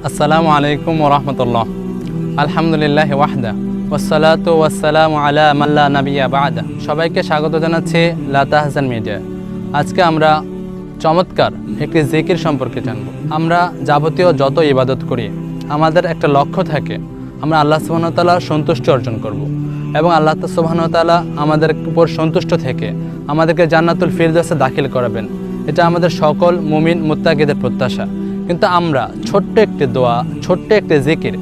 আসসালামু আলাইকুম ওরহমতুল্লাহ। আলহামদুলিল্লাহ ওয়াহদা ওয়াসসালাতু ওয়াসসালামু আলা মান লা নাবিয়্যা বা'দা। সবাইকে স্বাগত জানাচ্ছি লা তাহজান মিডিয়া। আজকে আমরা চমৎকার একটি জিকির সম্পর্কে জানব। আমরা যাবতীয় যত ইবাদত করি আমাদের একটা লক্ষ্য থাকে, আমরা আল্লাহ সুবহানাহু ওয়া তাআলার সন্তুষ্টি অর্জন করব এবং আল্লাহ সুবহানাহু ওয়া তাআলা আমাদের উপর সন্তুষ্ট থেকে আমাদেরকে জান্নাতুল ফিরদাউসে দাখিল করাবেন। এটা আমাদের সকল মুমিন মুত্তাকিদের প্রত্যাশা। কিন্তু আমরা ছোট্ট একটি দোয়া, ছোট্ট একটি জিকির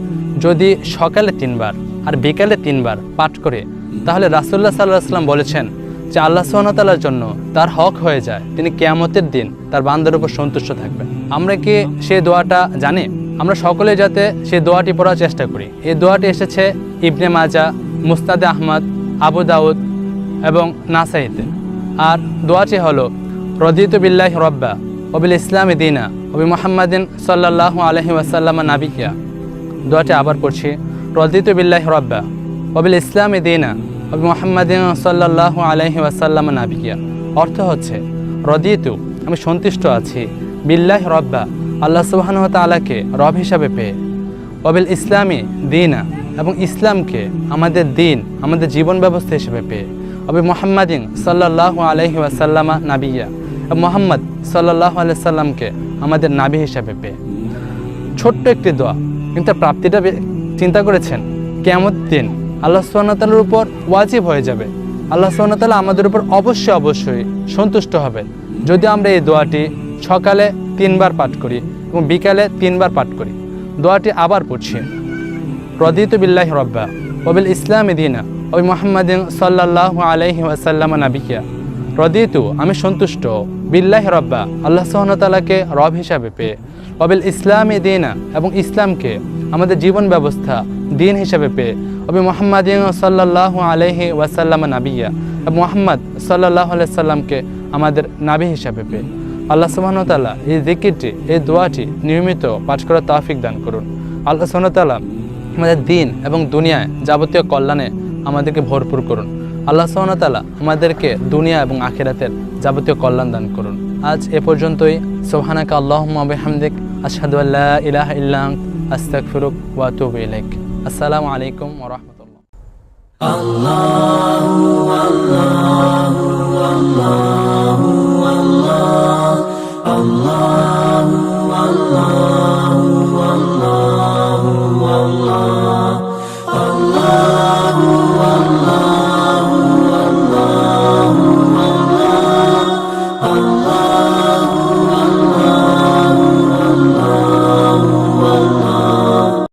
যদি সকালে 3 বার আর বিকালে 3 বার পাঠ করে, তাহলে রাসূলুল্লাহ সাল্লাল্লাহু আলাইহি ওয়াসাল্লাম বলেছেন যে আল্লাহ সুবহানাহু ওয়া তাআলার জন্য তার হক হয়ে যায়, তিনি কিয়ামতের দিন তার বান্দার উপর সন্তুষ্ট থাকবেন। আমরা কি সেই দোয়াটা জানি? আমরা সকলে যাতে সেই দোয়াটি পড়ার চেষ্টা করি। এই দোয়াটি এসেছে ইবনে মাজাহ, মুসনাদে আহমদ, আবু দাউদ এবং নাসাইতে। আর দোয়াটি হলো রদিতু বিল্লাহি রাব্বা ওয়া বিল ইসলামি দীনা ওয়া বি মুহাম্মাদিন সাল্লাল্লাহু আলাইহি ওয়াসাল্লাম নাবিয়্যা। দোয়াটি আবার পড়ছি, রদিতু বিল্লাহি রাব্বা ওয়া বিল ইসলামি দীনা ওয়া বি মুহাম্মাদিন সাল্লাল্লাহু আলাইহি ওয়াসাল্লাম নাবিয়্যা। অর্থ হচ্ছে রদিতু, আমি সন্তুষ্ট আছি, বিল্লাহি রাব্বা, আল্লাহ সুবহানাহু ওয়া তাআলাকে রব হিসাবে পেয়ে, ওয়া বিল ইসলামি দীনা, এবং ইসলামকে আমাদের দিন, আমাদের জীবন ব্যবস্থা হিসেবে পেয়ে, ওয়া বি মুহাম্মাদিন সাল্লাল্লাহু আলাইহি ওয়াসাল্লাম নাবিয়্যা, মুহাম্মদ সাল্লাল্লাহু আলাইহি সাল্লামকে আমাদের নাবি হিসাবে পেয়ে। ছোট্ট একটি দোয়া, কিন্তু প্রাপ্তিটা চিন্তা করেছেন? কিয়ামতের দিন আল্লাহ সুবহানাহু ওয়া তাআলার উপর ওয়াজিব হয়ে যাবে। আল্লাহ সুবহানাহু ওয়া তাআলা আমাদের উপর অবশ্যই সন্তুষ্ট হবেন যদি আমরা এই দোয়াটি সকালে 3 বার পাঠ করি এবং বিকালে 3 বার পাঠ করি। দোয়াটি আবার পড়ছি, রদিতু বিল্লাহি রাব্বা ওয়া বিল ইসলামি দীনা ওয়া বি মুহাম্মাদিন সাল্লাল্লাহু আলাইহি ওয়াসাল্লাম নাবিয়্যা। রদিতু, আমি সন্তুষ্ট, বিল্লাহি রাব্বা, আল্লাহ সুবহানাহু ওয়া তাআলাকে রব হিসাবে পেয়ে, ওয়া বিল ইসলামি দীনা, এবং ইসলামকে আমাদের জীবন ব্যবস্থা, দিন হিসাবে পেয়ে, ওয়া বি মুহাম্মাদিন সাল্লাল্লাহু আলাইহি ওয়াসাল্লাম নাবিয়্যা, এবং মুহাম্মদ সাল্লাল্লাহু আলাইহি সাল্লামকে আমাদের নাবি হিসাবে পেয়ে। আল্লাহ সুবহানাহু ওয়া তাআলা এই জিকিরটি, এই দোয়াটি নিয়মিত পাঠ করার তৌফিক দান করুন। আল্লাহ সুবহানাহু ওয়া তাআলা আমাদের দিন এবং দুনিয়ায় যাবতীয় কল্যাণে আমাদেরকে ভরপুর করুন। আল্লাহ সুবহানাহু ওয়া তাআলা আমাদেরকে দুনিয়া এবং আখিরাতের যাবতীয় কল্যাণ দান করুন। আজ এ পর্যন্তই। সুবহানাকা আল্লাহুম্মা ওয়া বিহামদিক, আশহাদু আল্লা ইলাহা ইল্লা আনতা, আস্তাগফিরুক ওয়া আতুবু ইলাইক। আসসালামু আলাইকুম ওয়া রাহমাতুল্লাহ। আল্লাহু আল্লাহু আল্লাহ।